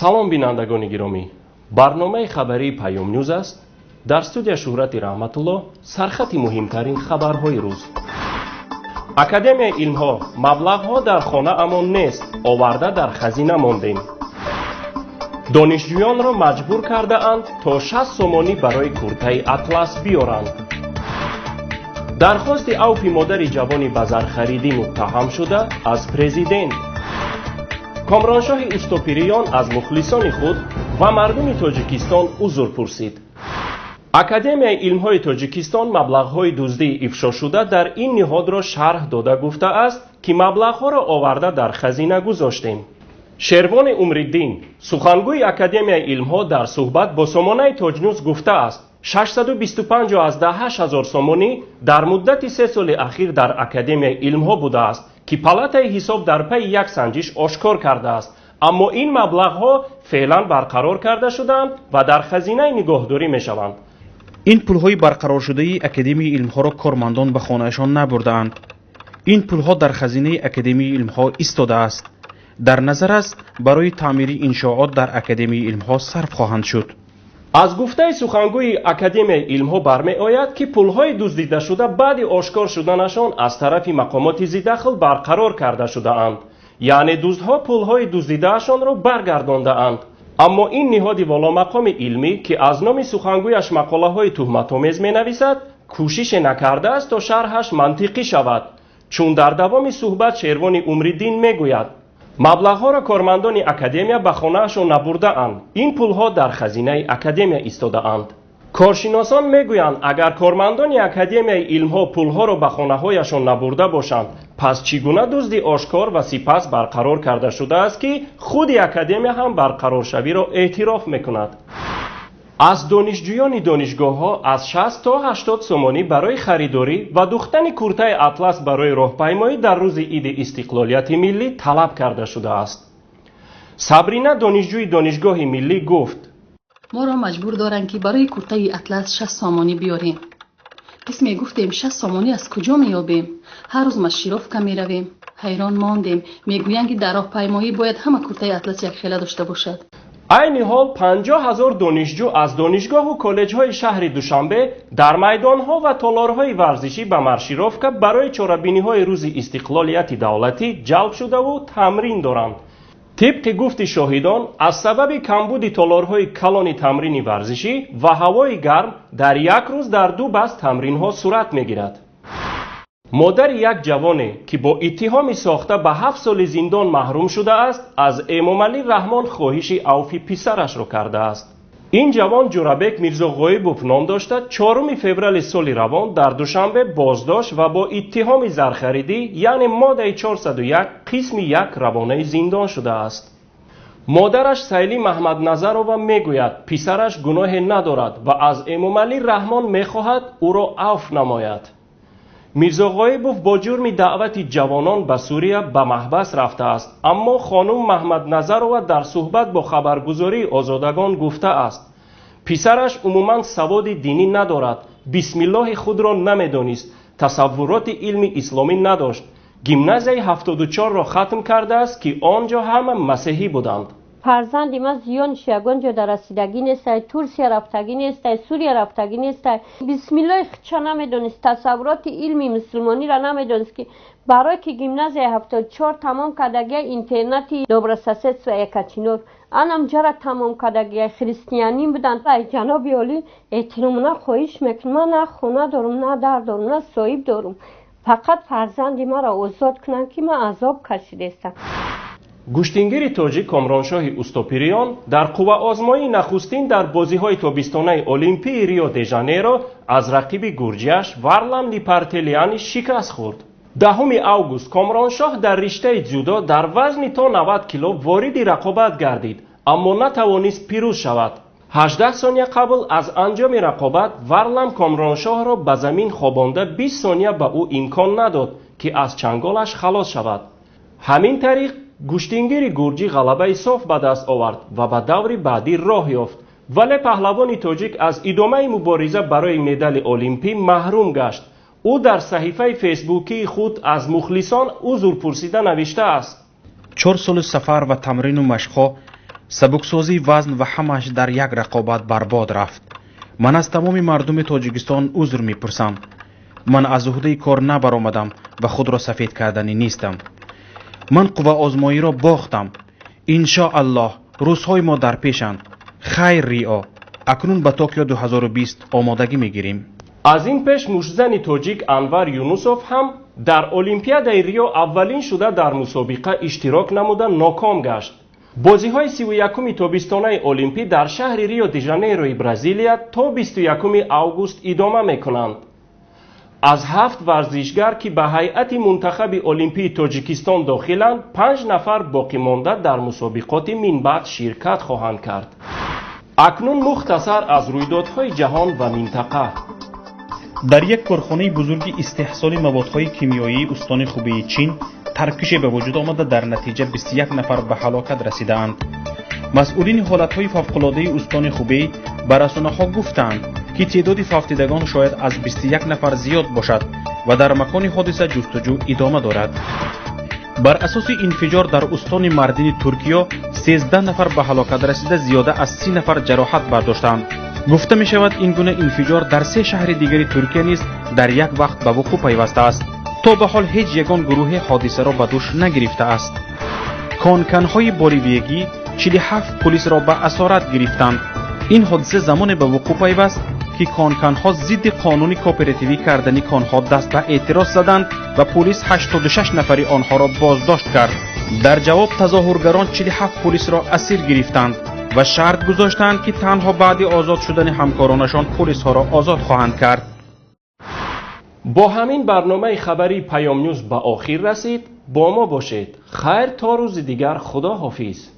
سلام بینندگان گرامی، برنامه خبری پیام نیوز است. در استودیو شهرت رحمت الله سرخط مهمترین خبرهای روز. اکادمی علمها مبلغها در خانه امان نیست، آورده در خزینه ماندیم. دانشجویان را مجبور کرده اند تا 60 سومانی برای کرته اطلس بیارند. درخواست عوف مادر جوانی بازار خریدی متهم شده از پرزیدنت. کامرانشاه اوستوپیریان از مخلصان خود و مردم تاجیکستان عذر پرسید. اکادمی علمهای تاجیکستان مبلغهای دزدی افشا شده در این نهاد را شرح داده گفته است که مبلغها را آورده در خزینه گذاشتیم. شروان عمرالدین سخنگوی اکادمی علمها در صحبت با سامانه تاج نیوز گفته است 625,000 سومانی در مدت 3 سال اخیر در اکادمی علمها بوده است که پالاتای حساب در پی یک سنجش آشکار کرده است، اما این مبلغها فعلا برقرار کرده شدند و در خزینه نگهداری می شوند. این پولهای برقرار شده اکادمی علمها را کارمندان به خانهشان نبردند. این پولها در خزینه اکادمی علمها ایستاده است. در نظر است برای تعمیر انشاءات در اکادمی علمها صرف خواهند شد. از گفته سخنگوی اکادمی علمها برمی آید که پولهای دزدیده شده بعد آشکار شدنشان از طرف مقامات ذی‌دخل برقرار کرده شده اند، یعنی دزدها پولهای دزدیدهشان را برگردانده اند. اما این نهاد والا مقام علمی که از نام سخنگویش مقاله های تهمت‌آمیز می نویسد کوشش نکرده است تا شرحش منطقی شود، چون در دوام صحبت شروان عمرالدین می گوید مبلغها را کارمندان اکادمی به خانه‌شان نبرده اند. این پولها در خزینه اکادمی ایستاده اند. کارشناسان میگویند اگر کارمندان اکادمی علمها پولها را به خانه‌هایشان نبرده باشند، پس چگونه دزدی آشکار و سپس برقرار کرده شده است که خود اکادمی هم برقرار شوی را اعتراف میکند. از دانشجویان دانشگاه‌ها از 60 تا 80 سومانی برای خریداری و دوختن کرته اطلس برای راهپیمایی در روز عید استقلالیت ملی طلب کرده شده است. صبرینا دانشجوی دانشگاه ملی گفت ما را مجبور دارند که برای کرته اطلس 60 سومانی بیاریم. پس می گفتیم 60 سومانی از کجا میابیم؟ هر روز ما شیروفکا می رویم. حیران ماندیم. میگویند که در راهپیمایی باید همه کرته اطلس یک خیله داشته باشد. این حال 50,000 دانشجو از دانشگاه و کالج‌های شهر دوشنبه در میدان‌ها و تالارهای ورزشی به مارشیروفکا برای چاره‌بینی‌های روز استقلالیت دولتی جلب شده و تمرین دارند. طبق گفت شاهدان از سبب کمبود تالارهای کلان تمرین ورزشی و هوای گرم در یک روز در 2 بس تمرین‌ها صورت می‌گیرد. مادر یک جوانی که با اتهام ساخته به 7 سال زندان محروم شده است از امامعلی رحمان خواهش عوف پسرش را کرده است. این جوان جورابک میرزا غایبوف نام داشته 4 فوریه سال روان در دوشنبه بازداشت و با اتهام زرخریدی یعنی ماده 401 قسم 1 روانه زندان شده است. مادرش سیلی محمد نظرова میگوید پسرش گناه ندارد و از امامعلی رحمان میخواهد او را عفو نماید. میرزا غایبوف با جرم دعوت جوانان به سوریه به محبس رفته است، اما خانم محمد نظرova در صحبت با خبرگزاری آزادگان گفته است پسرش عموما سواد دینی ندارد، بسم الله خود را نمیدانست، تصورات علم اسلامی نداشت، گیمنازیای 74 را ختم کرده است که آنجا همه مسیحی بودند. فرزند ما زیانش یگانجا در رسیدگی نیست، ترکیه رفتگی نیست، سوریه رفتگی نیست، بسم الله خودشا نمیدونست، تصورات علمی مسلمانی را نمیدونست که برای که گیمنازیای 74 تمام کردگی اینترنتی دوبرساسیت و یکچینور انم جرا تمام کردگی خریستیانی بودند. ای جناب عالی احترامنا خواهش میکنم، من نه خونه دارم نه در دارم نه صاحب دارم، فقط فرزند ما را آزاد کنن که من عذاب کشیدم. گشتینگیر تاجیک کامرانشاه اوستوپیریان در قوه آزمایی نخستین در بازی‌های تابستانه المپی ریو دی ژانیرو از رقیب گورجیش ورلم لیپارتلیانی شکست خورد. 10 اوگوست کامرانشاه در رشته جودو در وزن تا 90 کیلو وارد رقابت گردید، اما نتوانست پیروز شود. 18 ثانیه قبل از انجام رقابت ورلم کامرانشاه را به زمین خوابانده 20 ثانیه به او امکان نداد که از چنگالش خلاص شود. همین طریق گشتینگیر گورجی غلبه صاف به دست آورد و به دور بعدی راه یافت، ولی پهلوان تاجیک از ادامه مبارزه برای مدال المپی محروم گشت. او در صحیفه فیسبوکی خود از مخلصان عذر پرسیده نوشته است 4 سال سفر و تمرین و مشق‌ها سبکسازی وزن و همش در یک رقابت برباد رفت. من از تمام مردم تاجیکستان عذر میپرسم. من از عهده کار نبرآمدم و خود را سفید کردنی نیستم. من قوا آزمایی را باختم. انشاءالله روزهای ما در پیشند. خیر ریا. اکنون به توکیو 2020 آمادگی میگیریم. از این پیش مشتزن تاجیک انور یونوسوف هم در المپیادای ریو اولین شده در مسابقه اشتراک نموده ناکام گشت. بازی های 31 تابستانه المپی در شهر ریو دی ژانیروی برزیلیا تا 21 آگوست ادامه میکنند. از 7 ورزشگر که به هیئت منتخب المپی تاجیکستان داخلند، 5 نفر باقی مانده در مسابقات من بعد شرکت خواهند کرد. اکنون مختصر از رویدادهای جهان و منطقه. در یک کارخانه بزرگ استحصال موادهای کیمیایی استان خوبه چین ترکش به وجود آمده، در نتیجه 21 نفر به هلاکت رسیدند. مسئولین حالتهای فوق‌العاده استان خوبه به رسانه‌ها گفتند که تعداد فوتیدگان شاید از 21 نفر زیاد باشد و در مکان حادثه جستجو ادامه دارد. بر اساس انفجار در استان مردین ترکیه 13 نفر به هلاکت رسیده، زیاده از 30 نفر جراحت برداشتند. گفته می شود این گونه انفجار در 3 شهر دیگری ترکیه نیز در یک وقت به وقوع پیوسته است. تا به حال هیچ یگان گروه حادثه را به دوش نگرفته است. کانکنهای بولیویگی 47 پلیس را به اسارت گرفتند. این حادثه زمان به وقوع پیوست که کانکنها ضد قانون کوپراتیوی کردن کانها دست به اعتراض زدند و پلیس 86 نفری آنها را بازداشت کرد. در جواب تظاهرگران 47 پلیس را اسیر گرفتند و شرط گذاشتند که تنها بعد آزاد شدن همکارانشان پلیس ها را آزاد خواهند کرد. با همین برنامه خبری پیام نیوز به آخر رسید. با ما باشید. خیر تا روز دیگر. خدا حافظ.